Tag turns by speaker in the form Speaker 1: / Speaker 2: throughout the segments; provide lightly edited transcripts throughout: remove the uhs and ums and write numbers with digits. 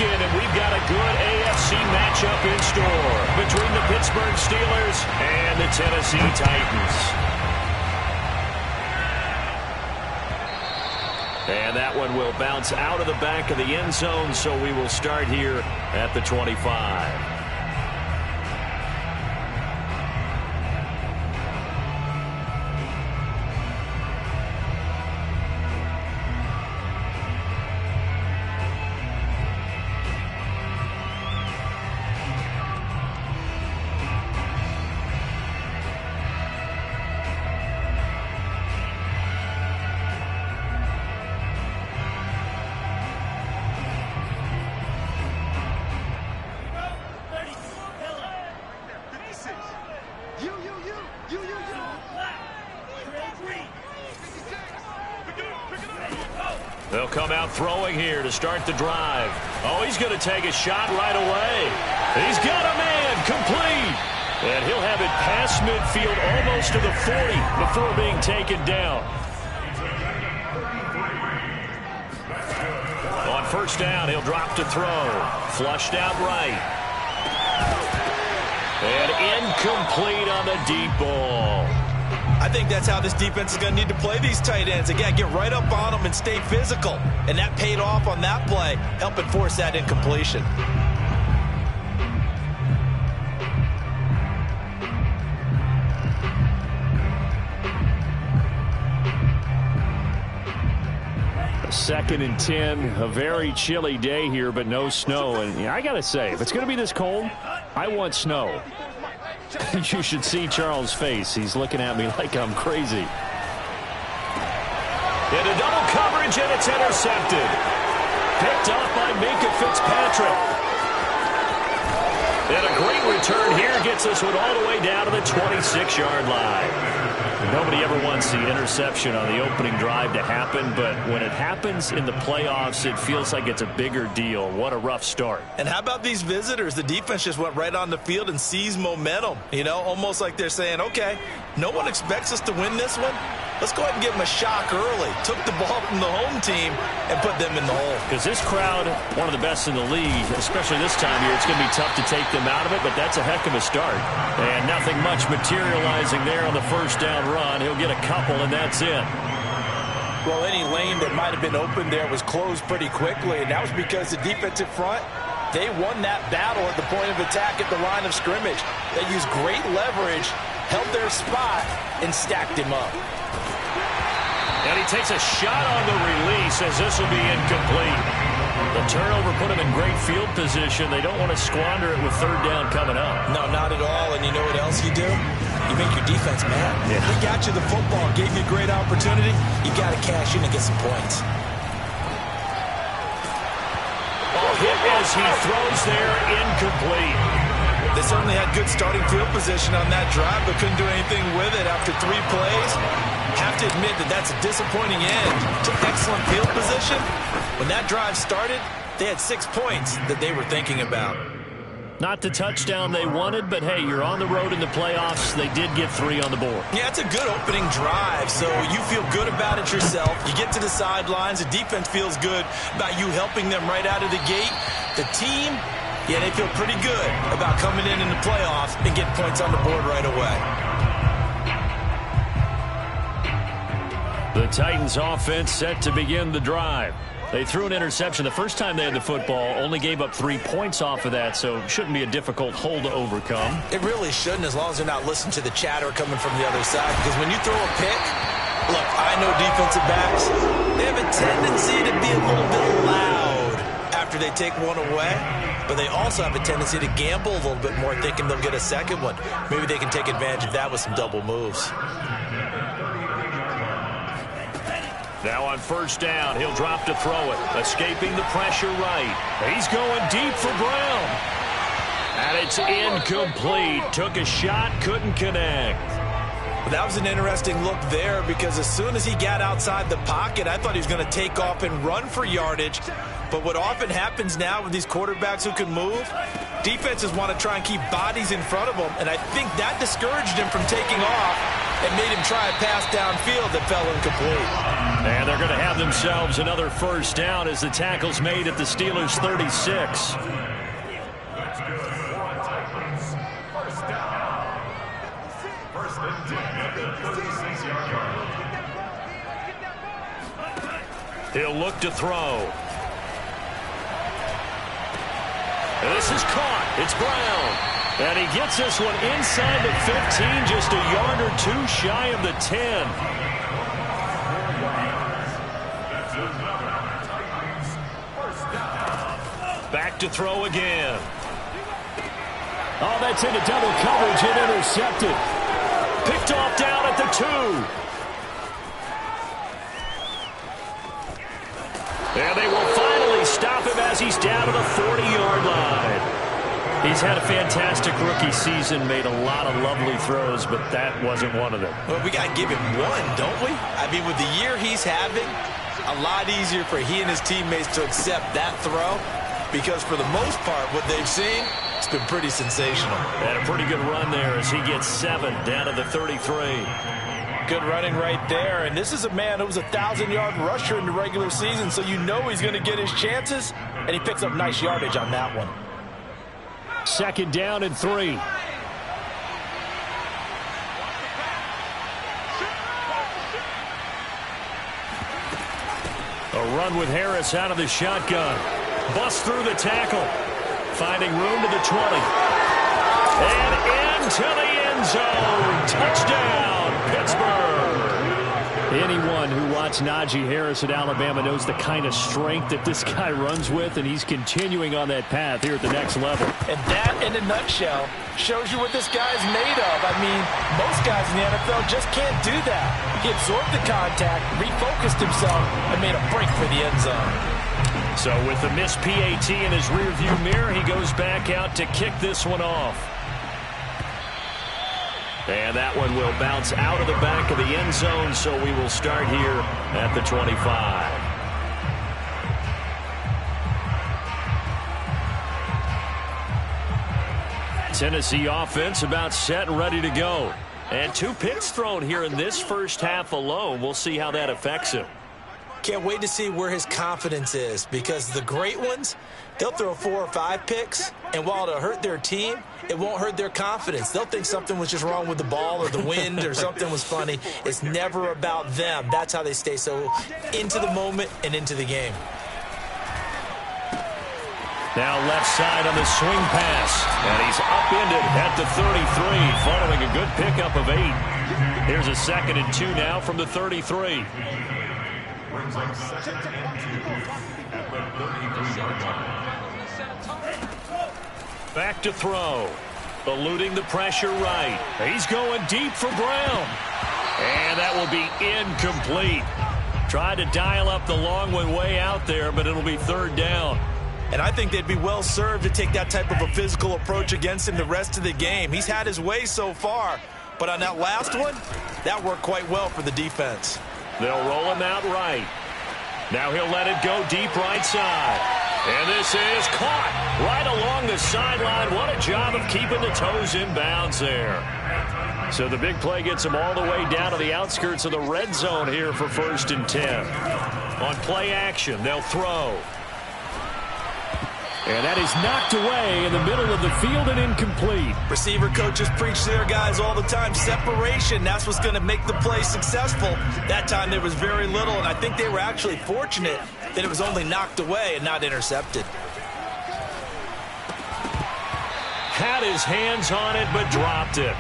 Speaker 1: second, and we've got a good AFC matchup in store between the Pittsburgh Steelers and the Tennessee Titans. And that one will bounce out of the back of the end zone, so we will start here at the 25. They'll come out throwing here to start the drive. Oh, he's going to take a shot right away. He's got a man complete. And he'll have it past midfield almost to the 40 before being taken down. On first down, he'll drop to throw. Flushed out right. And incomplete on the deep ball.
Speaker 2: I think that's how this defense is going to need to play these tight ends. Again, get right up on them and stay physical. And that paid off on that play, helping force that incompletion.
Speaker 1: Second and 10, a very chilly day here, but no snow. And I got to say, if it's going to be this cold, I want snow. You should see Charles' face. He's looking at me like I'm crazy. Into double coverage, and it's intercepted. Picked off by Minkah Fitzpatrick. And a great return here gets us one all the way down to the 26-yard line. Nobody ever wants the interception on the opening drive to happen, but when it happens in the playoffs, it feels like it's a bigger deal. What a rough start.
Speaker 2: And how about these visitors? The defense just went right on the field and seized momentum. You know, almost like they're saying, okay, no one expects us to win this one. Let's go ahead and give them a shock early. Took the ball from the home team and put them in the hole.
Speaker 1: Because this crowd, one of the best in the league, especially this time of year, it's going to be tough to take them out of it, but that's a heck of a start. And nothing much materializing there on the first down run. He'll get a couple, and that's it.
Speaker 2: Well, any lane that might have been open there was closed pretty quickly, and that was because the defensive front, they won that battle at the point of attack at the line of scrimmage. They used great leverage, held their spot, and stacked him up.
Speaker 1: And he takes a shot on the release as this will be incomplete. The turnover put him in great field position. They don't want to squander it with third down coming up.
Speaker 2: No, not at all. And you know what else you do? You make your defense mad.
Speaker 1: Yeah.
Speaker 2: They got you the football, gave you a great opportunity. You got to cash in and get some points.
Speaker 1: Ball hit as he throws there, incomplete.
Speaker 2: They certainly had good starting field position on that drive, but couldn't do anything with it after 3 plays. Have to admit that that's a disappointing end to excellent field position. When that drive started, they had 6 points that they were thinking about.
Speaker 1: Not the touchdown they wanted, but hey, you're on the road in the playoffs. They did get 3 on the board.
Speaker 2: Yeah, it's a good opening drive, so you feel good about it yourself. You get to the sidelines. The defense feels good about you helping them right out of the gate. The team, yeah, they feel pretty good about coming in the playoffs and getting points on the board right away.
Speaker 1: The Titans offense set to begin the drive. They threw an interception the first time they had the football, only gave up 3 points off of that, so it shouldn't be a difficult hole to overcome.
Speaker 2: It really shouldn't, as long as they're not listening to the chatter coming from the other side, because when you throw a pick, look, I know defensive backs, they have a tendency to be a little bit loud after they take one away, but they also have a tendency to gamble a little bit more, thinking they'll get a second one. Maybe they can take advantage of that with some double moves.
Speaker 1: Now on first down, he'll drop to throw it. Escaping the pressure right. He's going deep for Brown. And it's incomplete. Took a shot, couldn't connect.
Speaker 2: That was an interesting look there, because as soon as he got outside the pocket, I thought he was going to take off and run for yardage. But what often happens now with these quarterbacks who can move, defenses want to try and keep bodies in front of them, and I think that discouraged him from taking off and made him try a pass downfield that fell incomplete.
Speaker 1: And they're going to have themselves another first down as the tackle's made at the Steelers' 36. He'll look to throw. And this is caught. It's Brown. And he gets this one inside the 15, just a yard or two shy of the 10. Back to throw again.
Speaker 3: Oh, that's into double coverage and intercepted.
Speaker 1: Picked off down at the 2. And they will finally stop him as he's down to the 40-yard line. He's had a fantastic rookie season, made a lot of lovely throws, but that wasn't one of them.
Speaker 2: Well, we got to give him one, don't we? I mean, with the year he's having, a lot easier for he and his teammates to accept that throw because for the most part, what they've seen, it's been pretty sensational.
Speaker 1: And a pretty good run there as he gets 7 down to the 33.
Speaker 2: Good running right there, and this is a man who was a 1,000-yard rusher in the regular season, so you know he's going to get his chances, and he picks up nice yardage on that one.
Speaker 3: 2nd down and 3.
Speaker 1: A run with Harris out of the shotgun. Busts through the tackle. Finding room to the 20. And into the end zone. Touchdown, Pittsburgh.
Speaker 3: Anyone who watched Najee Harris at Alabama knows the kind of strength that this guy runs with, and he's continuing on that path here at the next level.
Speaker 2: And that, in a nutshell, shows you what this guy's made of. I mean, most guys in the NFL just can't do that. He absorbed the contact, refocused himself, and made a break for the end zone.
Speaker 1: So with the missed PAT in his rearview mirror, he goes back out to kick this one off. And that one will bounce out of the back of the end zone, so we will start here at the 25. Tennessee offense about set and ready to go. And 2 picks thrown here in this first half alone. We'll see how that affects him.
Speaker 2: Can't wait to see where his confidence is because the great ones, they'll throw 4 or 5 picks, and while it'll hurt their team, it won't hurt their confidence. They'll think something was just wrong with the ball or the wind or something was funny. It's never about them. That's how they stay so into the moment and into the game.
Speaker 1: Now left side on the swing pass, and he's upended at the 33 following a good pickup of 8. Here's a 2nd and 2 now from the 33. Back to throw. Eluding the pressure right. He's going deep for Brown. And that will be incomplete. Tried to dial up the long one way out there, but it'll be 3rd down.
Speaker 2: And I think they'd be well served to take that type of a physical approach against him the rest of the game. He's had his way so far, but on that last one, that worked quite well for the defense.
Speaker 1: They'll roll him out right. Now he'll let it go deep right side. And this is caught right along the sideline. What a job of keeping the toes in bounds there. So the big play gets him all the way down to the outskirts of the red zone here for 1st and 10. On play action, they'll throw.
Speaker 3: And that is knocked away in the middle of the field and incomplete.
Speaker 2: Receiver coaches preach to their guys all the time. Separation, that's what's going to make the play successful. That time there was very little, and I think they were actually fortunate that it was only knocked away and not intercepted.
Speaker 1: Had his hands on it, but dropped it.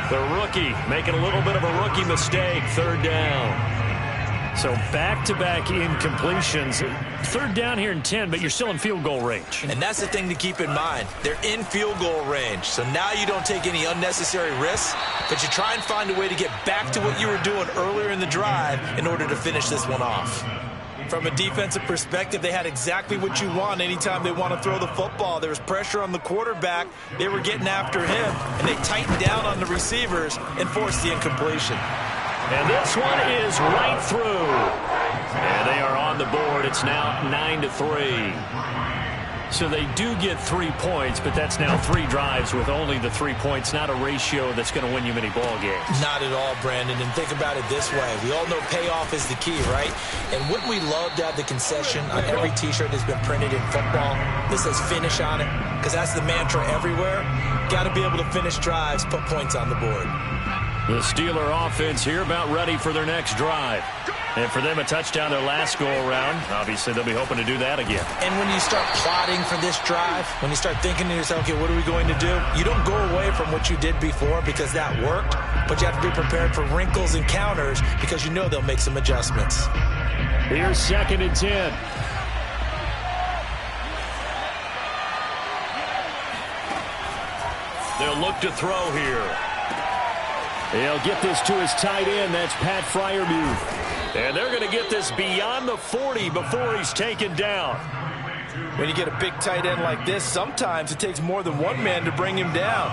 Speaker 1: The rookie making a little bit of a rookie mistake. 3rd down.
Speaker 3: So back-to-back incompletions. 3rd down here in 10, but you're still in field goal range.
Speaker 2: And that's the thing to keep in mind. They're in field goal range. So now you don't take any unnecessary risks, but you try and find a way to get back to what you were doing earlier in the drive in order to finish this one off. From a defensive perspective, they had exactly what you want anytime they want to throw the football. There was pressure on the quarterback. They were getting after him, and they tightened down on the receivers and forced the incompletion.
Speaker 1: And this one is right through. And they are on the board. It's now 9-3.
Speaker 3: So they do get 3 points, but that's now 3 drives with only the 3 points, not a ratio that's going to win you many ball games.
Speaker 2: Not at all, Brandon. And think about it this way. We all know payoff is the key, right? And wouldn't we love to have the concession on every T-shirt that's been printed in football that says finish on it? Because that's the mantra everywhere. Got to be able to finish drives, put points on the board.
Speaker 3: The Steeler offense here about ready for their next drive. And for them, a touchdown their last go-around. Obviously, they'll be hoping to do that again.
Speaker 2: And when you start plotting for this drive, when you start thinking to yourself, okay, what are we going to do? You don't go away from what you did before because that worked, but you have to be prepared for wrinkles and counters because you know they'll make some adjustments.
Speaker 3: Here's 2nd and 10. They'll look to throw here. He'll get this to his tight end. That's Pat Freiermuth. And they're going to get this beyond the 40 before he's taken down.
Speaker 2: When you get a big tight end like this, sometimes it takes more than one man to bring him down.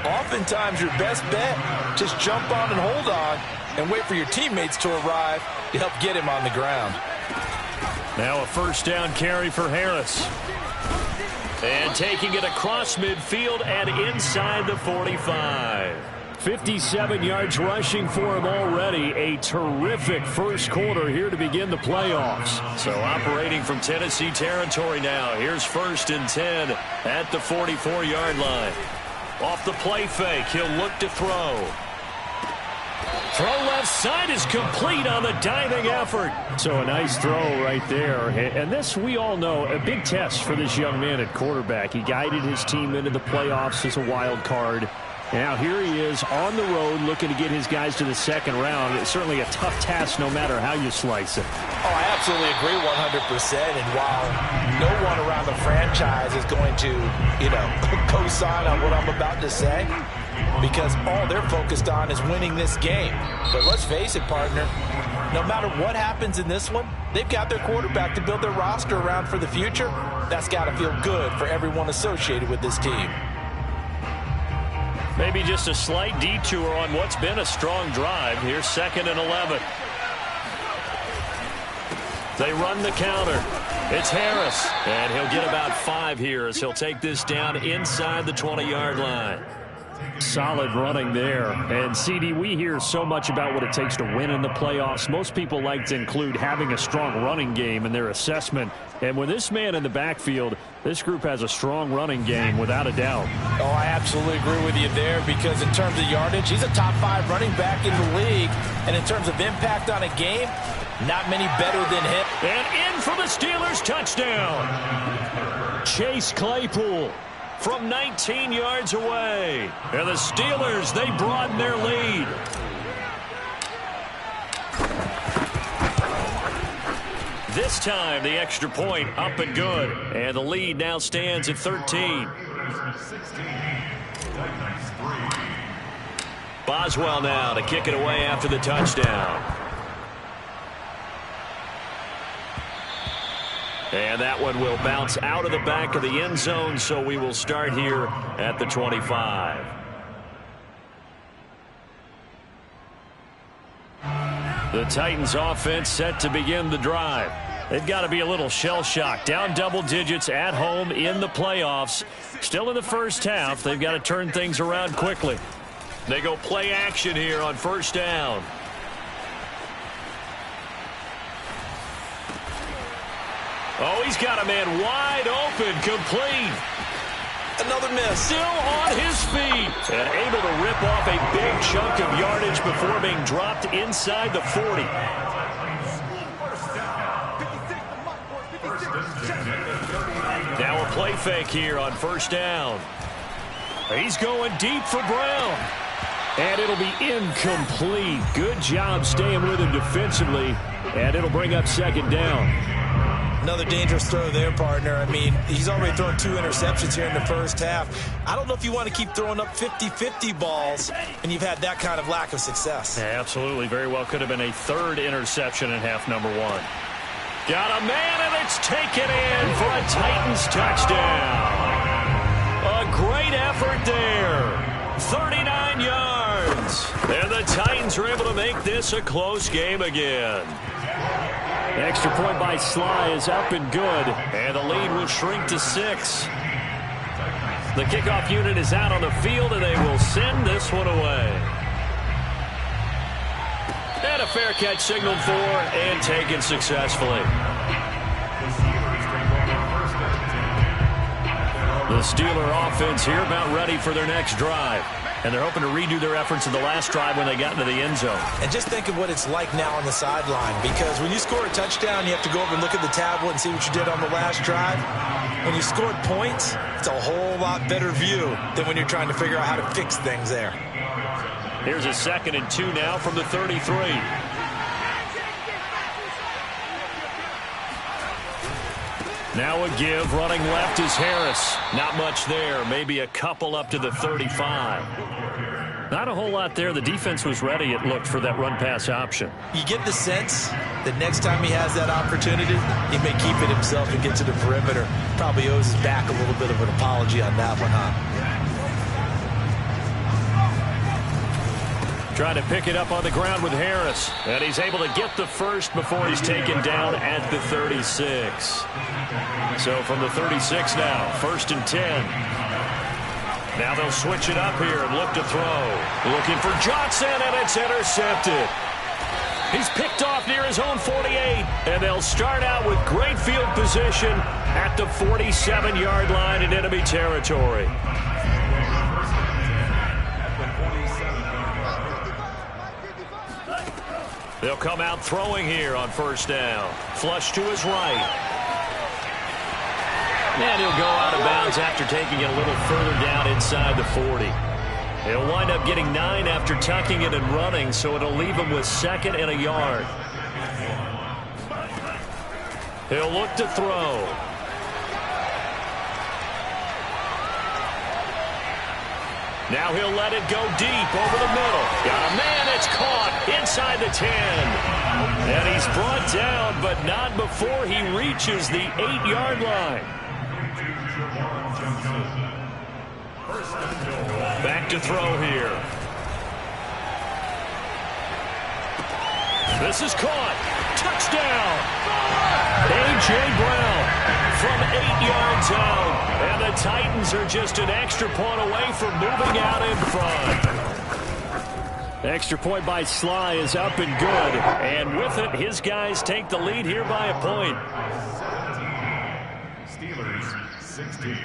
Speaker 2: Oftentimes, your best bet, just jump on and hold on and wait for your teammates to arrive to help get him on the ground.
Speaker 3: Now a 1st down carry for Harris. And taking it across midfield and inside the 45. 57 yards rushing for him already. A terrific first quarter here to begin the playoffs. So operating from Tennessee territory now. Here's 1st and 10 at the 44-yard line. Off the play fake, he'll look to throw. Throw left side is complete on the diving effort. So a nice throw right there. And this, we all know, a big test for this young man at quarterback. He guided his team into the playoffs as a wild card. Now here he is on the road looking to get his guys to the 2nd round. It's certainly a tough task no matter how you slice it.
Speaker 2: Oh, I absolutely agree 100%. And while no one around the franchise is going to, co-sign on what I'm about to say, because all they're focused on is winning this game. But let's face it, partner, no matter what happens in this one, they've got their quarterback to build their roster around for the future. That's got to feel good for everyone associated with this team.
Speaker 3: Maybe just a slight detour on what's been a strong drive. Here's 2nd and 11. They run the counter. It's Harris. And he'll get about 5 here as he'll take this down inside the 20-yard line. Solid running there. And, CD, we hear so much about what it takes to win in the playoffs. Most people like to include having a strong running game in their assessment. And with this man in the backfield, this group has a strong running game without a doubt.
Speaker 2: Oh, I absolutely agree with you there because in terms of yardage, he's a top 5 running back in the league. And in terms of impact on a game, not many better than him.
Speaker 3: And in for the Steelers touchdown. Chase Claypool from 19 yards away. And the Steelers, they broaden their lead. This time, the extra point up and good. And the lead now stands at 13. Boswell now to kick it away after the touchdown. And that one will bounce out of the back of the end zone, so we will start here at the 25. The Titans offense set to begin the drive. They've got to be a little shell-shocked. Down double digits at home in the playoffs. Still in the first half. They've got to turn things around quickly. They go play action here on 1st down. Oh, he's got a man wide open, complete.
Speaker 2: Another miss.
Speaker 3: Still on his feet. And able to rip off a big chunk of yardage before being dropped inside the 40. Now a play fake here on 1st down. He's going deep for Brown. And it'll be incomplete. Good job staying with him defensively. And it'll bring up 2nd down.
Speaker 2: Another dangerous throw there, partner. I mean, he's already thrown 2 interceptions here in the first half. I don't know if you want to keep throwing up 50-50 balls, and you've had that kind of lack of success.
Speaker 3: Yeah, absolutely. Very well could have been a 3rd interception in half number 1. Got a man, and it's taken in for a Titans touchdown. A great effort there. 39 yards. And the Titans are able to make this a close game again. Extra point by Sly is up and good, and the lead will shrink to 6. The kickoff unit is out on the field, and they will send this one away. And a fair catch signaled for and taken successfully. The Steeler offense here about ready for their next drive. And they're hoping to redo their efforts in the last drive when they got into the end zone.
Speaker 2: And just think of what it's like now on the sideline, because when you score a touchdown, you have to go over and look at the tablet and see what you did on the last drive. When you scored points, it's a whole lot better view than when you're trying to figure out how to fix things there.
Speaker 3: Here's a 2nd and 2 now from the 33. Now a give, running left is Harris. Not much there, maybe a couple up to the 35. Not a whole lot there. The defense was ready, it looked, for that run-pass option.
Speaker 2: You get the sense that next time he has that opportunity, he may keep it himself and get to the perimeter. Probably owes his back a little bit of an apology on that one, huh?
Speaker 3: Trying to pick it up on the ground with Harris. And he's able to get the first before he's taken down at the 36. So from the 36 now, 1st and 10. Now they'll switch it up here and look to throw. Looking for Johnson, and it's intercepted. He's picked off near his own 48. And they'll start out with great field position at the 47-yard line in enemy territory. They'll come out throwing here on 1st down. Flush to his right. And he'll go out of bounds after taking it a little further down inside the 40. He'll wind up getting 9 after tucking it and running, so it'll leave him with 2nd and a yard. He'll look to throw. Now he'll let it go deep over the middle. Got a man, it's caught inside the 10. And he's brought down, but not before he reaches the 8-yard line. Back to throw here. This is caught. Touchdown. A.J. Brown from 8 yards out. And the Titans are just an extra point away from moving out in front. Extra point by Sly is up and good. And with it, his guys take the lead here by a point.
Speaker 4: Steelers 16.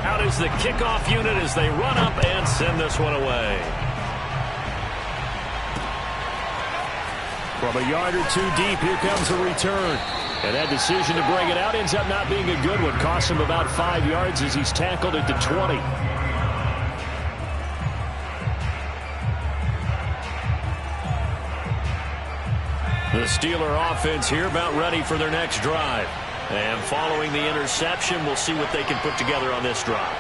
Speaker 3: Out is the kickoff unit as they run up and send this one away. From a yard or 2 deep, here comes a return. And that decision to bring it out ends up not being a good one. Costs him about 5 yards as he's tackled at the 20. The Steeler offense here about ready for their next drive. And following the interception, we'll see what they can put together on this drive.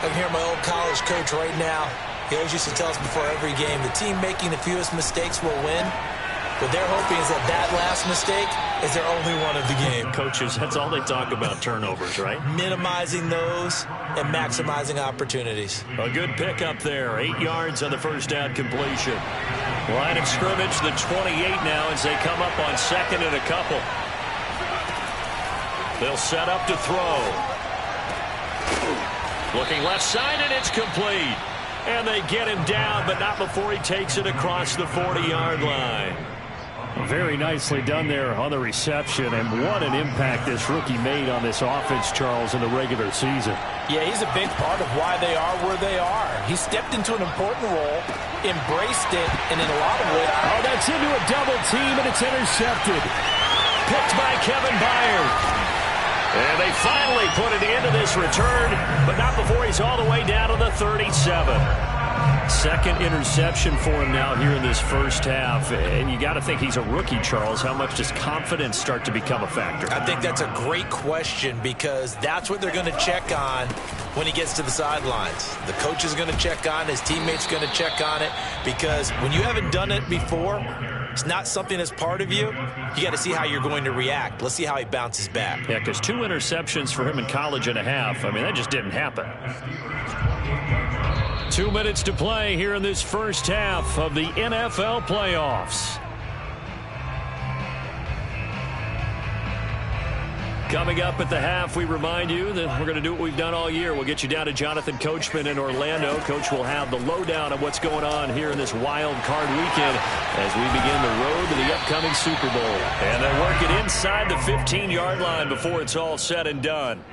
Speaker 2: I can hear my old college coach right now. He always used to tell us before every game, the team making the fewest mistakes will win. What they're hoping is that that last mistake is their only one of the game.
Speaker 3: Coaches, that's all they talk about, turnovers, right? Minimizing
Speaker 2: those and maximizing opportunities.
Speaker 3: A good pickup there. 8 yards on the 1st down completion. Line of scrimmage, the 28 now as they come up on 2nd and a couple. They'll set up to throw. Looking left side, and it's complete. And they get him down, but not before he takes it across the 40-yard line. Very nicely done there on the reception, and what an impact this rookie made on this offense, Charles, in the regular season.
Speaker 5: Yeah, he's a big part of why they are where they are. He stepped into an important role, embraced it, and in a lot of ways...
Speaker 3: Oh, that's into a double team, and it's intercepted. Picked by Kevin Byard. And they finally put an end to this return, but not before he's all the way down to the 37. 2nd interception for him now here in this 1st half. And you got to think he's a rookie, Charles. How much does confidence start to become a factor?
Speaker 2: I think that's a great question, because that's what they're going to check on when he gets to the sidelines. The coach is going to check on it. His teammates going to check on it, because when you haven't done it before, it's not something that's part of you. You got to see how you're going to react. Let's see how he bounces back.
Speaker 3: Yeah, because 2 interceptions for him in college and a half. I mean, that just didn't happen. 2 minutes to play here in this first half of the NFL playoffs. Coming up at the half, we remind you that we're going to do what we've done all year. We'll get you down to Jonathan Coachman in Orlando. Coach will have the lowdown of what's going on here in this wild card weekend as we begin the road to the upcoming Super Bowl. And they'll work it inside the 15-yard line before it's all said and done.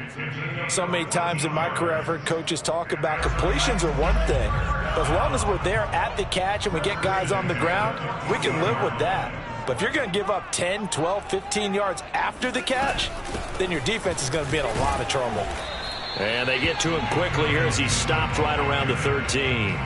Speaker 5: So many times in my career I've heard coaches talk about completions are one thing. But as long as we're there at the catch and we get guys on the ground, we can live with that. But if you're going to give up 10, 12, 15 yards after the catch, then your defense is going to be in a lot of trouble.
Speaker 3: And they get to him quickly here as he stopped right around the 13.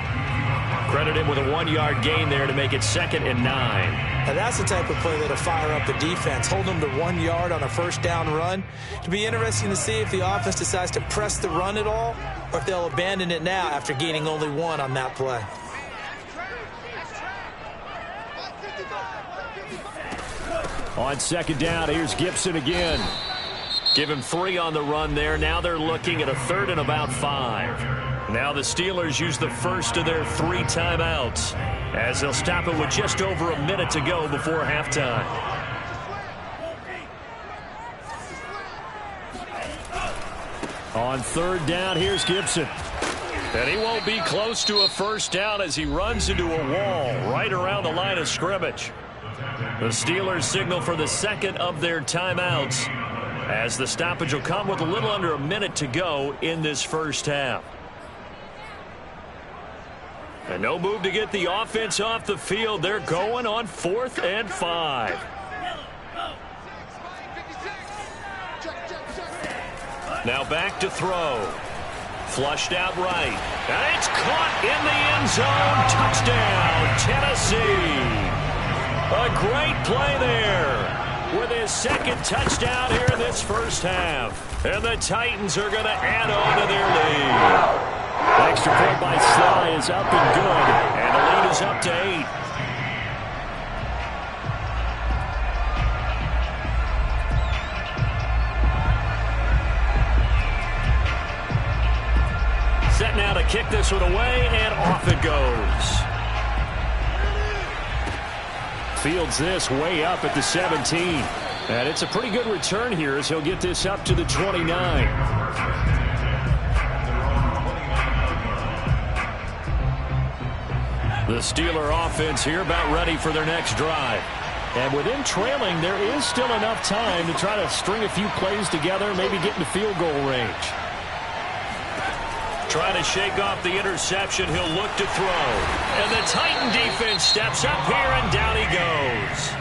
Speaker 3: Credit him with a 1-yard gain there to make it 2nd and 9.
Speaker 2: And that's the type of play that'll fire up the defense. Hold them to 1 yard on a first down run. It'll be interesting to see if the offense decides to press the run at all or if they'll abandon it now after gaining only 1 on that play.
Speaker 3: On 2nd down, here's Gibson again. Give him 3 on the run there. Now they're looking at a 3rd and about 5. Now the Steelers use the first of their 3 timeouts as they'll stop it with just over a minute to go before halftime. On 3rd down, here's Gibson. And he won't be close to a first down as he runs into a wall right around the line of scrimmage. The Steelers signal for the 2nd of their timeouts as the stoppage will come with a little under a minute to go in this first half. And no move to get the offense off the field. They're going on 4th and 5. Now back to throw. Flushed out right. And it's caught in the end zone. Touchdown, Tennessee. A great play there with his 2nd touchdown here in this first half. And the Titans are going to add on to their lead. Extra point by Sly is up and good. And the lead is up to 8. Set now to kick this one away, and off it goes. Fields this way up at the 17. And it's a pretty good return here as he'll get this up to the 29. The Steeler offense here about ready for their next drive. And with him trailing, there is still enough time to try to string a few plays together, maybe get into field goal range. Trying to shake off the interception. He'll look to throw. And the Titan defense steps up here, and down he goes.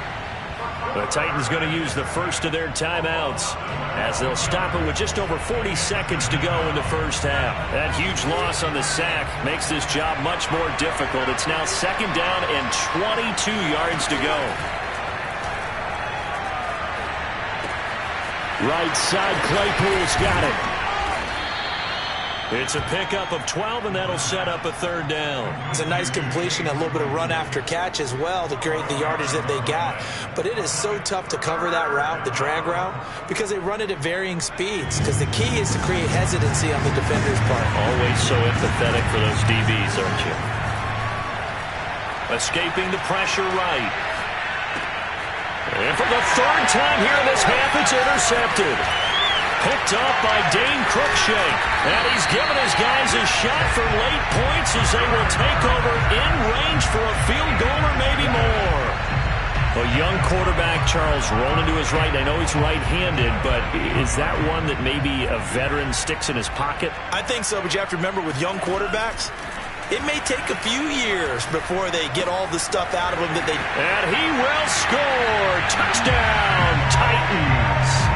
Speaker 3: The Titans going to use the first of their timeouts as they'll stop it with just over 40 seconds to go in the first half. That huge loss on the sack makes this job much more difficult. It's now 2nd down and 22 yards to go. Right side, Claypool's got it. It's a pickup of 12, and that'll set up a 3rd down.
Speaker 2: It's a nice completion, a little bit of run after catch as well to create the yardage that they got. But it is so tough to cover that route, the drag route, because they run it at varying speeds. Because the key is to create hesitancy on the defender's part.
Speaker 3: Always so empathetic for those DBs, aren't you? Escaping the pressure right. And for the 3rd time here in this half, it's intercepted. Picked up by Dane Cruikshank. And he's given his guys a shot for late points as they will take over in range for a field goal or maybe more. A young quarterback, Charles, rolling to his right. I know he's right-handed, but is that one that maybe a veteran sticks in his pocket?
Speaker 2: I think so, but you have to remember with young quarterbacks, it may take a few years before they get all the stuff out of them that they...
Speaker 3: And he will score. Touchdown, Titans.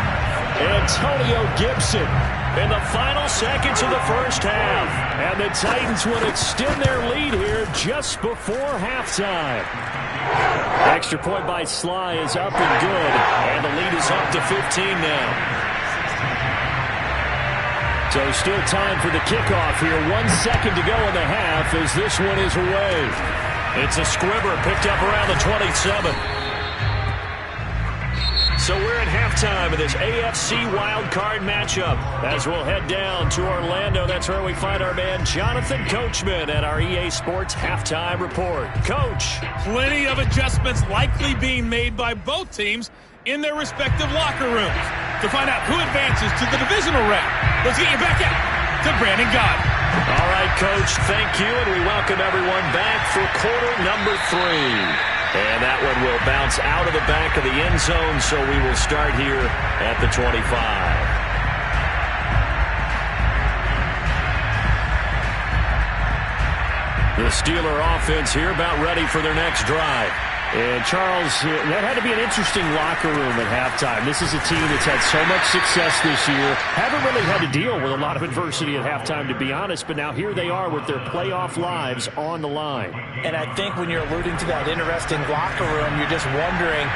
Speaker 3: Antonio Gibson in the final seconds of the first half. And the Titans will extend their lead here just before halftime. Extra point by Sly is up and good. And the lead is up to 15 now. So still time for the kickoff here. 1 second to go in the half as this one is away. It's a squibber picked up around the 27. So we're at halftime of this AFC wildcard matchup. As we'll head down to Orlando, that's where we find our man Jonathan Coachman at our EA Sports Halftime Report. Coach.
Speaker 6: Plenty of adjustments likely being made by both teams in their respective locker rooms. To find out who advances to the divisional round, let's get you back out to Brandon Gaudin.
Speaker 3: All right, Coach, thank you, and we welcome everyone back for quarter number 3. And that one will bounce out of the back of the end zone, so we will start here at the 25. The Steeler offense here about ready for their next drive.
Speaker 1: And, Charles, that had to be an interesting locker room at halftime. This is a team that's had so much success this year. Haven't really had to deal with a lot of adversity at halftime, to be honest. But now here they are with their playoff lives on the line.
Speaker 5: And I think when you're alluding to that interesting locker room, you're just wondering,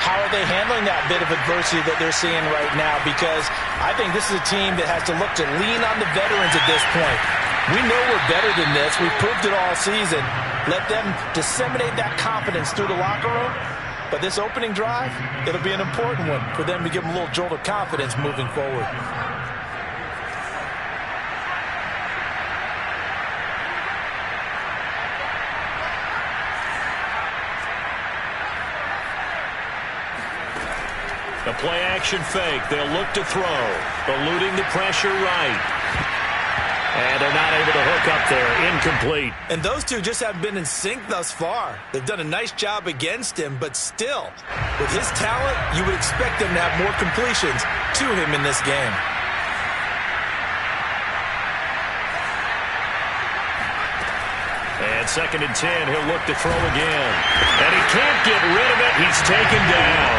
Speaker 5: how are they handling that bit of adversity that they're seeing right now? Because I think this is a team that has to look to lean on the veterans at this point. We know we're better than this. We've proved it all season. Let them disseminate that confidence through the locker room. But this opening drive, it'll be an important one for them to give them a little jolt of confidence moving forward.
Speaker 3: The play action fake. They'll look to throw. Eluding the pressure right. And they're not able to hook up there. Incomplete.
Speaker 2: And those two just haven't been in sync thus far. They've done a nice job against him, but still, with his talent, you would expect them to have more completions to him in this game.
Speaker 3: And 2nd and 10, he'll look to throw again. And he can't get rid of it. He's taken down.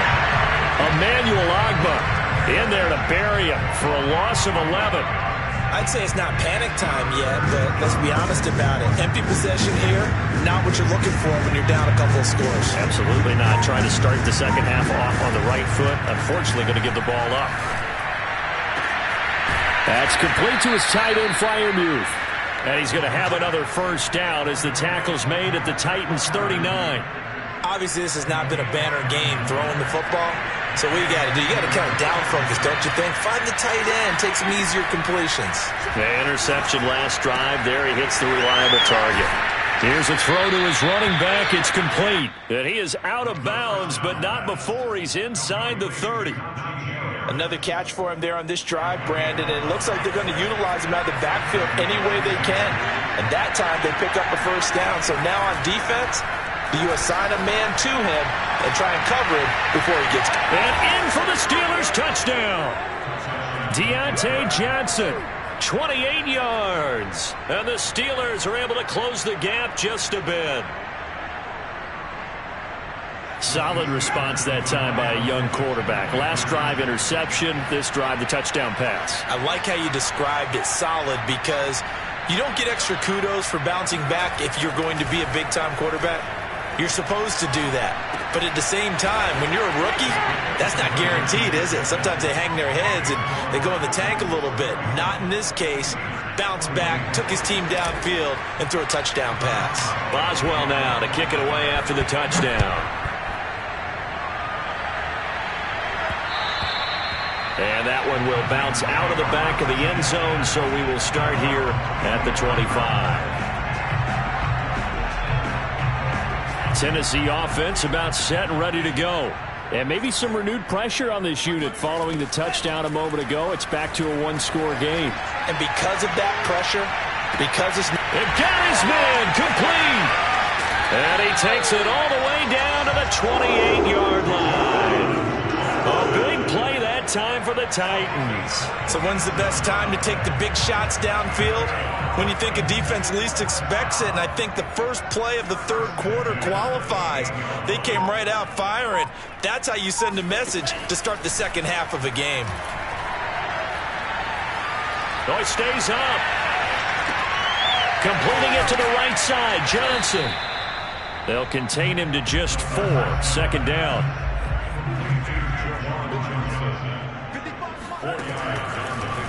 Speaker 3: Emmanuel Ogbah in there to bury him for a loss of 11.
Speaker 2: I'd say it's not panic time yet, but let's be honest about it. Empty possession here, not what you're looking for when you're down a couple of scores.
Speaker 3: Absolutely not. Trying to start the second half off on the right foot. Unfortunately, going to give the ball up.
Speaker 1: That's complete to his tight end, Freiermuth.
Speaker 3: And he's going to have another first down as the tackle's made at the Titans' 39.
Speaker 2: Obviously, this has not been a banner game throwing the football. So what you got to do? You got to kind of down focus, don't you think? Find the tight end, take some easier completions.
Speaker 3: The interception last drive. There he hits the reliable target. Here's a throw to his running back. It's complete. And he is out of bounds, but not before he's inside the 30.
Speaker 5: Another catch for him there on this drive, Brandon. And it looks like they're going to utilize him out of the backfield any way they can. And that time they pick up a first down. So now on defense, do you assign a man to him and try and cover him before he gets...
Speaker 3: And in for the Steelers touchdown. Deontay Johnson, 28 yards. And the Steelers are able to close the gap just a bit.
Speaker 1: Solid response that time by a young quarterback. Last drive, interception. This drive, the touchdown pass.
Speaker 2: I like how you described it, solid, because you don't get extra kudos for bouncing back if you're going to be a big-time quarterback. You're supposed to do that. But at the same time, when you're a rookie, that's not guaranteed, is it? Sometimes they hang their heads and they go in the tank a little bit. Not in this case. Bounce back, took his team downfield, and threw a touchdown pass.
Speaker 3: Boswell now to kick it away after the touchdown. And that one will bounce out of the back of the end zone, so we will start here at the 25. Tennessee offense about set and ready to go.
Speaker 1: And maybe some renewed pressure on this unit following the touchdown a moment ago. It's back to a one-score game.
Speaker 5: And because of that pressure, because it's...
Speaker 3: It got his man complete. And he takes it all the way down to the 28-yard line. A big play that time for the Titans.
Speaker 2: So when's the best time to take the big shots downfield? When you think a defense least expects it, and I think the first play of the third quarter qualifies. They came right out firing. That's how you send a message to start the second half of a game.
Speaker 3: Oh, he stays up. Completing it to the right side, Johnson. They'll contain him to just 4. Second down.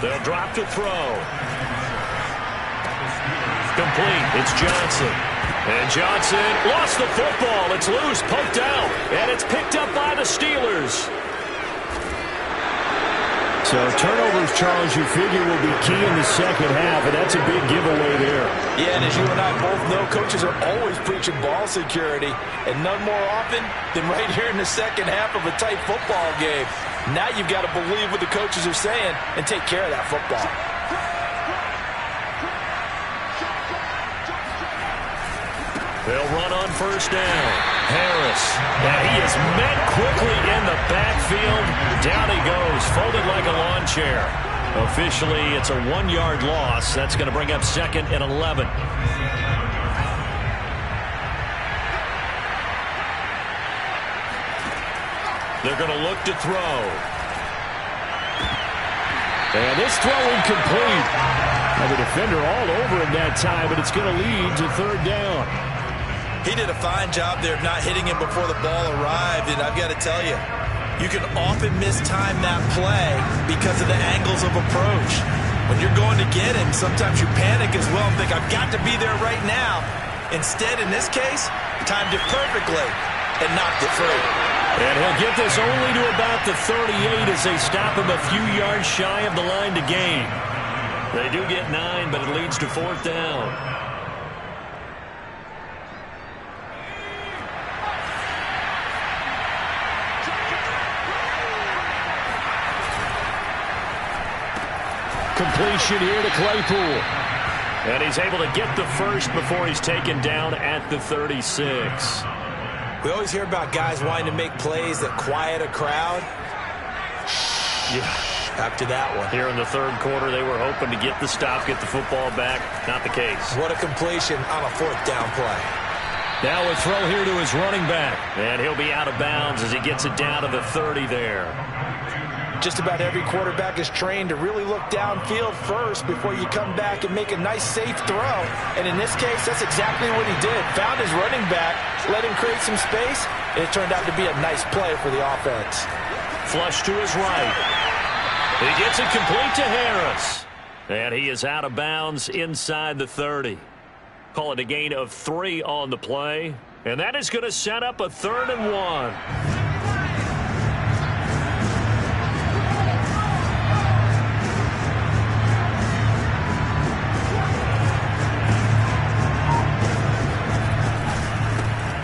Speaker 3: They'll drop to throw. Complete. It's Johnson. And Johnson lost the football. It's loose, poked out. And it's picked up by the Steelers. So turnovers, Charles, you figure will be key in the second half, and that's a big giveaway there.
Speaker 5: Yeah, and as you and I both know, coaches are always preaching ball security, and none more often than right here in the second half of a tight football game. Now you've got to believe what the coaches are saying and take care of that football.
Speaker 3: They'll run on first down. Harris. And he is met quickly in the backfield. Down he goes, folded like a lawn chair. Officially, it's a 1-yard loss. That's going to bring up 2nd and 11. They're going to look to throw. And this throw incomplete. Now the defender all over him that time, but it's going to lead to 3rd down.
Speaker 2: He did a fine job there of not hitting him before the ball arrived, and I've got to tell you, you can often mistime that play because of the angles of approach. When you're going to get him, sometimes you panic as well and think, I've got to be there right now. Instead, in this case, timed it perfectly and knocked it free.
Speaker 3: And he'll get this only to about the 38 as they stop him a few yards shy of the line to gain. They do get 9, but it leads to 4th down. Completion here to Claypool. And he's able to get the first before he's taken down at the 36.
Speaker 2: We always hear about guys wanting to make plays that quiet a crowd.
Speaker 3: Yeah.
Speaker 2: After that one.
Speaker 3: Here in the 3rd quarter, they were hoping to get the stop, get the football back. Not the case.
Speaker 2: What a completion on a 4th down play.
Speaker 3: Now a throw here to his running back. And he'll be out of bounds as he gets it down to the 30 there.
Speaker 5: Just about every quarterback is trained to really look downfield first before you come back and make a nice, safe throw. And in this case, that's exactly what he did. Found his running back, let him create some space, and it turned out to be a nice play for the offense.
Speaker 3: Flush to his right. He gets it complete to Harris. And he is out of bounds inside the 30. Call it a gain of 3 on the play. And that is going to set up a 3rd and 1.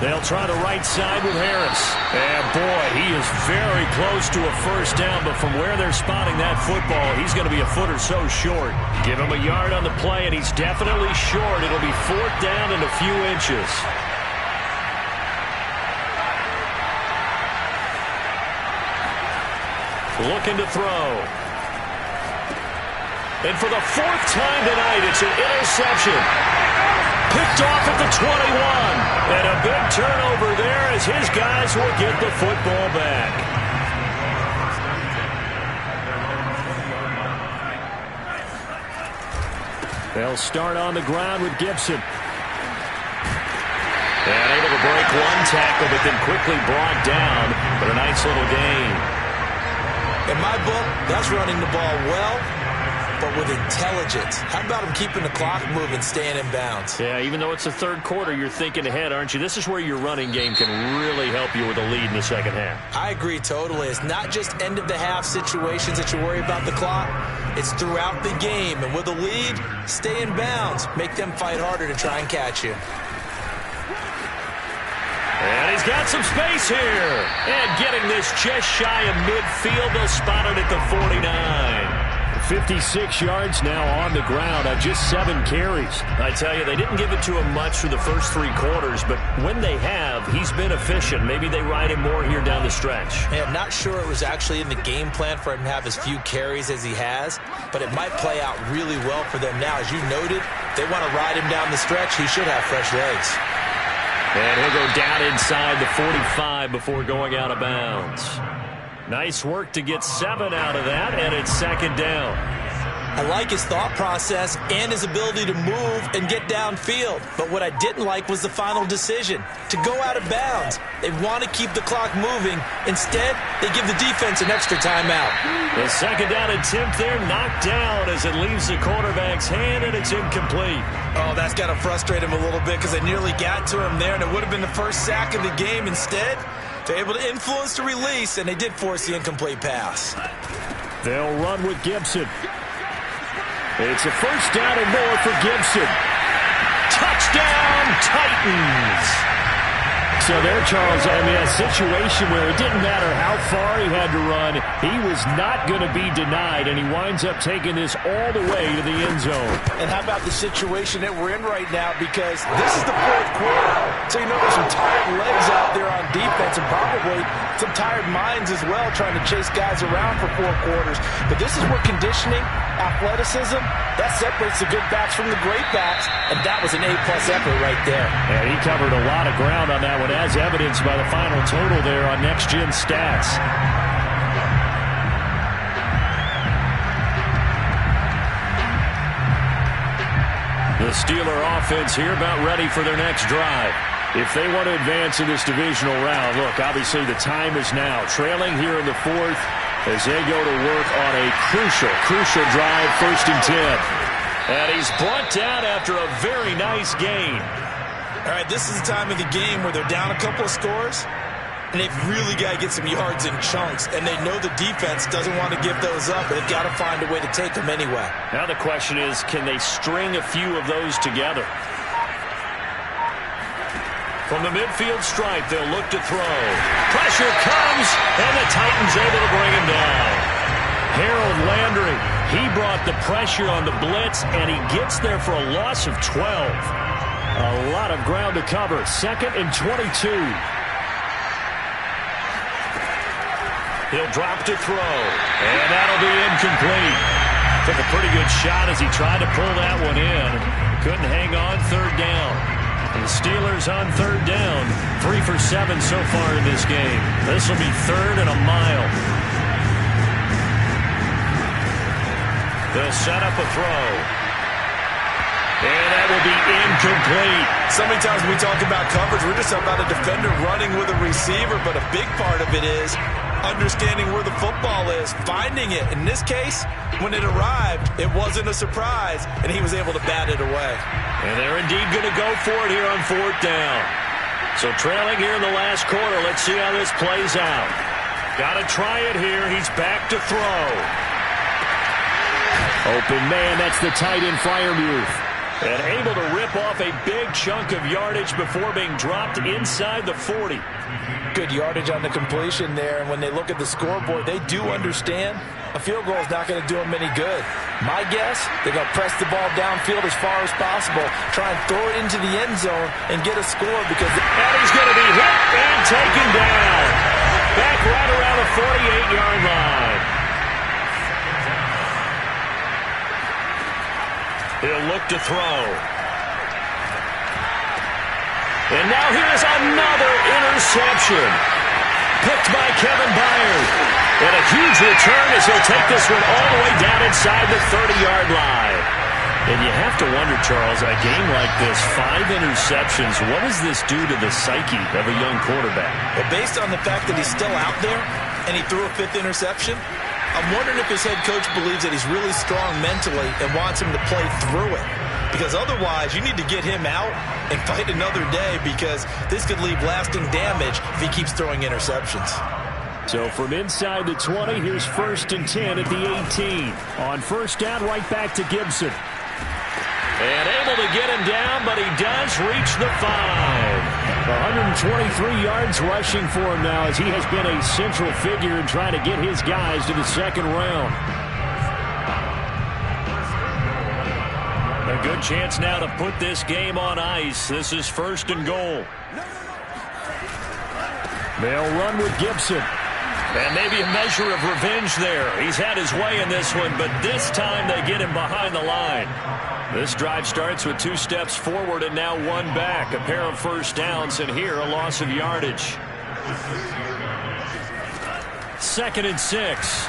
Speaker 3: They'll try the right side with Harris. And boy, he is very close to a first down, but from where they're spotting that football, he's going to be a foot or so short. Give him a yard on the play, and he's definitely short. It'll be 4th down and a few inches. Looking to throw. And for the 4th time tonight, it's an interception. Picked off at the 21. And a big turnover there as his guys will get the football back. They'll start on the ground with Gibson. And able to break one tackle, but then quickly brought down. But a nice little gain.
Speaker 2: In my book, that's running the ball well, but with intelligence. How about him keeping the clock moving, staying in bounds?
Speaker 3: Yeah, even though it's the 3rd quarter, you're thinking ahead, aren't you? This is where your running game can really help you with a lead in the second half.
Speaker 2: I agree totally. It's not just end-of-the-half situations that you worry about the clock. It's throughout the game. And with a lead, stay in bounds. Make them fight harder to try and catch you.
Speaker 3: And he's got some space here. And getting this just shy of midfield. They'll spot it at the 49. 56 yards now on the ground on just 7 carries. I tell you, they didn't give it to him much for the first 3 quarters, but when they have, he's been efficient. Maybe they ride him more here down the stretch.
Speaker 2: Yeah, I'm not sure it was actually in the game plan for him to have as few carries as he has, but it might play out really well for them now. As you noted, they want to ride him down the stretch. He should have fresh legs.
Speaker 3: And he'll go down inside the 45 before going out of bounds. Nice work to get 7 out of that, and it's 2nd down.
Speaker 2: I like his thought process and his ability to move and get downfield. But what I didn't like was the final decision, to go out of bounds. They want to keep the clock moving. Instead, they give the defense an extra timeout.
Speaker 3: The 2nd down attempt there knocked down as it leaves the quarterback's hand, and it's incomplete.
Speaker 2: Oh, that's got to frustrate him a little bit because they nearly got to him there, and it would have been the first sack of the game. Instead, they're able to influence the release, and they did force the incomplete pass.
Speaker 3: They'll run with Gibson. It's a first down and more for Gibson. Touchdown, Titans! So there, Charles, I mean, a situation where it didn't matter how far he had to run, he was not going to be denied, and he winds up taking this all the way to the end zone.
Speaker 5: And how about the situation that we're in right now? Because this is the fourth quarter, so you know there's some tired legs out there on defense and probably some tired minds as well trying to chase guys around for 4 quarters. But this is where conditioning, athleticism, that separates the good backs from the great backs, and that was an A-plus effort right there.
Speaker 3: Yeah, he covered a lot of ground on that one, as evidenced by the final total there on Next Gen Stats. The Steeler offense here about ready for their next drive. If they want to advance in this divisional round, look, obviously the time is now. Trailing here in the 4th as they go to work on a crucial drive, 1st and 10. And he's brought down after a very nice gain.
Speaker 2: All right, this is the time of the game where they're down a couple of scores, and they've really got to get some yards in chunks, and they know the defense doesn't want to give those up, but they've got to find a way to take them anyway.
Speaker 3: Now the question is, can they string a few of those together? From the midfield stripe, they'll look to throw. Pressure comes, and the Titans able to bring him down. Harold Landry, he brought the pressure on the blitz, and he gets there for a loss of 12. A lot of ground to cover. 2nd and 22. He'll drop to throw, and that'll be incomplete. Took a pretty good shot as he tried to pull that one in. Couldn't hang on 3rd down. The Steelers on 3rd down. 3 for 7 so far in this game. This will be 3rd and a mile. They'll set up a throw. And that will be incomplete.
Speaker 2: So many times when we talk about coverage, we're just about a defender running with a receiver, but a big part of it is understanding where the football is, finding it. In this case, when it arrived, it wasn't a surprise, and he was able to bat it away.
Speaker 3: And they're indeed going to go for it here on 4th down. So trailing here in the last quarter, let's see how this plays out. Got to try it here. He's back to throw. Open man, that's the tight end Freiermuth. And able to rip off a big chunk of yardage before being dropped inside the 40.
Speaker 5: Good yardage on the completion there, and when they look at the scoreboard, they do understand a field goal is not going to do them any good. My guess, they're going to press the ball downfield as far as possible, try and throw it into the end zone and get a score because...
Speaker 3: And he's going to be hit and taken down. Back right around the 48-yard line. He'll look to throw. And now here's another interception. Picked by Kevin Byard. And a huge return as he'll take this one all the way down inside the 30-yard line. And you have to wonder, Charles, a game like this, 5 interceptions, what does this do to the psyche of a young quarterback?
Speaker 2: Well, based on the fact that he's still out there and he threw a 5th interception, I'm wondering if his head coach believes that he's really strong mentally and wants him to play through it. Because otherwise, you need to get him out and fight another day because this could leave lasting damage if he keeps throwing interceptions.
Speaker 3: So from inside the 20, here's 1st and 10 at the 18. On 1st down, right back to Gibson. And able to get him down, but he does reach the 5. 123 yards rushing for him now as he has been a central figure in trying to get his guys to the 2nd round. A good chance now to put this game on ice. This is 1st and goal. They'll run with Gibson. And maybe a measure of revenge there. He's had his way in this one, but this time they get him behind the line. This drive starts with 2 steps forward and now 1 back. A pair of 1st downs, and here a loss of yardage. 2nd and 6.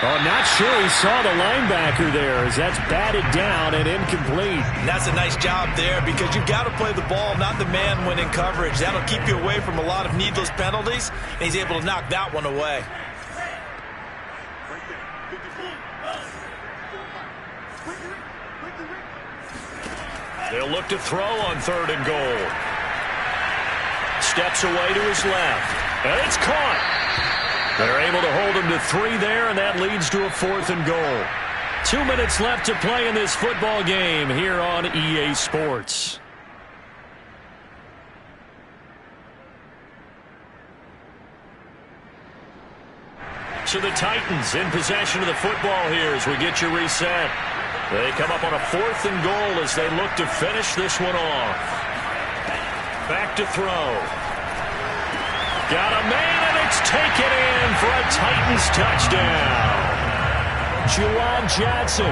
Speaker 3: Oh, not sure he saw the linebacker there as that's batted down and incomplete.
Speaker 2: And that's a nice job there because you've got to play the ball, not the man when in coverage. That'll keep you away from a lot of needless penalties, and he's able to knock that one away.
Speaker 3: They'll look to throw on 3rd and goal. Steps away to his left. And it's caught. They're able to hold them to 3 there, and that leads to a 4th and goal. 2 minutes left to play in this football game here on EA Sports. So the Titans in possession of the football here as we get you reset. They come up on a 4th and goal as they look to finish this one off. Back to throw. Got a man, and it's taken in for a Titans touchdown. Juwan Johnson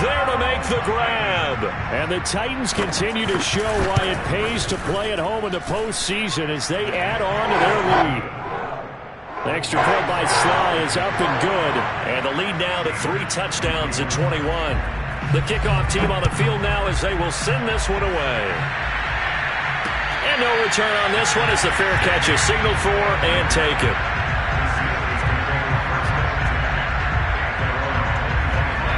Speaker 3: there to make the grab. And the Titans continue to show why it pays to play at home in the postseason as they add on to their lead. The extra point by Sly is up and good. And the lead now to 3 touchdowns at 21. The kickoff team on the field now as they will send this one away. And no return on this one as the fair catch is signaled for and taken.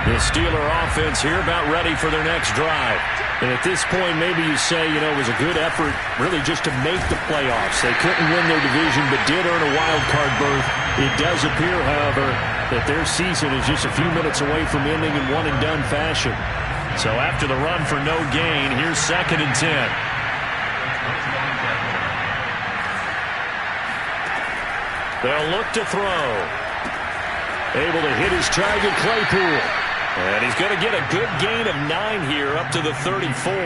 Speaker 3: The Steeler offense here about ready for their next drive. And at this point, maybe you say, it was a good effort really just to make the playoffs. They couldn't win their division but did earn a wild card berth. It does appear, however, that their season is just a few minutes away from ending in one-and-done fashion. So after the run for no gain, here's 2nd and 10. They'll look to throw. Able to hit his target, Claypool. And he's going to get a good gain of 9 here up to the 34. And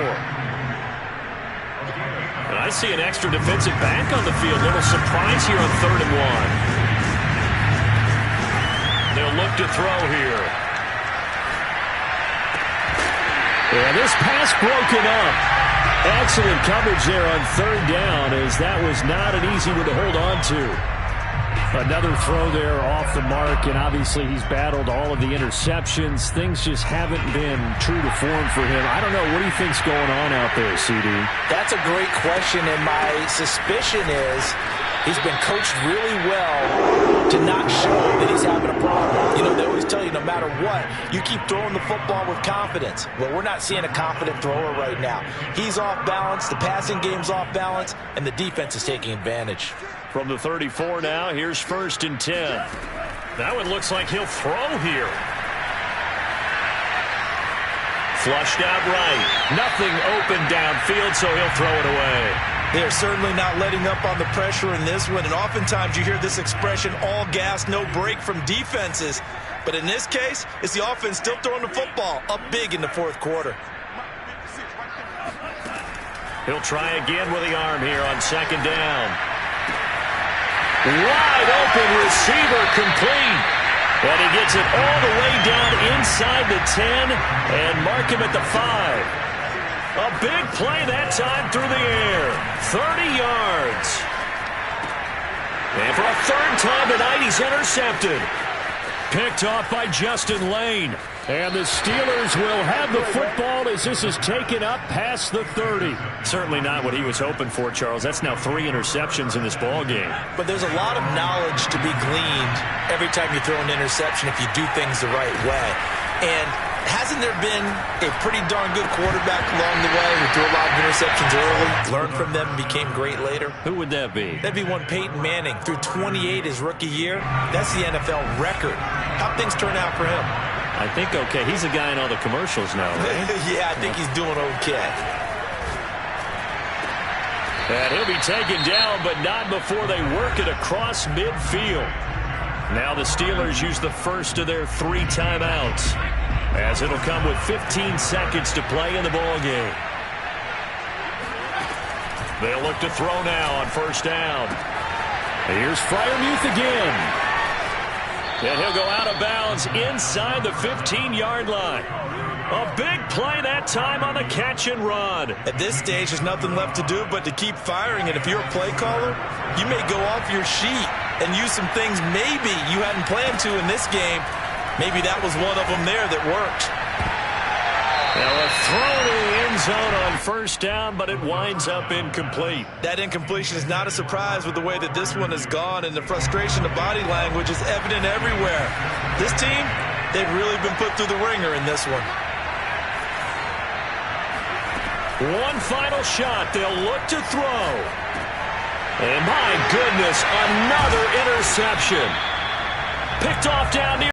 Speaker 3: I see an extra defensive back on the field. Little surprise here on 3rd and 1. They'll look to throw here. And this pass broken up. Excellent coverage there on 3rd down as that was not an easy one to hold on to. Another throw there off the mark, and obviously he's battled all of the interceptions. Things just haven't been true to form for him. I don't know. What do you think's going on out there, CD?
Speaker 5: That's a great question, and my suspicion is he's been coached really well to not show that he's having a problem. They always tell you no matter what, you keep throwing the football with confidence. Well, we're not seeing a confident thrower right now. He's off balance, the passing game's off balance, and the defense is taking advantage.
Speaker 3: From the 34 now, here's 1st and 10. That one looks like he'll throw here. Flushed out right. Nothing open downfield, so he'll throw it away.
Speaker 2: They're certainly not letting up on the pressure in this one, and oftentimes you hear this expression, all gas, no break from defenses. But in this case, it's the offense still throwing the football up big in the 4th quarter.
Speaker 3: He'll try again with the arm here on 2nd down. Wide open receiver complete. And he gets it all the way down inside the 10 and mark him at the 5. A big play that time through the air. 30 yards. And for a 3rd time tonight, he's intercepted. Picked off by Justin Lane. And the Steelers will have the football as this is taken up past the 30. Certainly not what he was hoping for, Charles. That's now 3 interceptions in this ball game.
Speaker 2: But there's a lot of knowledge to be gleaned every time you throw an interception if you do things the right way. And hasn't there been a pretty darn good quarterback along the way who threw a lot of interceptions early, learned from them, and became great later?
Speaker 3: Who would that be?
Speaker 2: That'd be one Peyton Manning. Threw 28 his rookie year. That's the NFL record. How'd things turn out for him?
Speaker 3: I think okay. He's a guy in all the commercials now, right?
Speaker 2: Yeah, I think he's doing okay.
Speaker 3: And he'll be taken down, but not before they work it across midfield. Now the Steelers use the first of their 3 timeouts, as it'll come with 15 seconds to play in the ball game. They'll look to throw now on 1st down. Here's Freiermuth again. And he'll go out of bounds inside the 15-yard line. A big play that time on the catch and run.
Speaker 2: At this stage, there's nothing left to do but to keep firing. And if you're a play caller, you may go off your sheet and use some things maybe you hadn't planned to in this game. Maybe that was one of them there that worked.
Speaker 3: Now a throw to the end zone on 1st down, but it winds up incomplete.
Speaker 2: That incompletion is not a surprise with the way that this one has gone, and the frustration of body language is evident everywhere. This team, they've really been put through the ringer in this one.
Speaker 3: One final shot. They'll look to throw. And my goodness, another interception.
Speaker 1: Picked off down near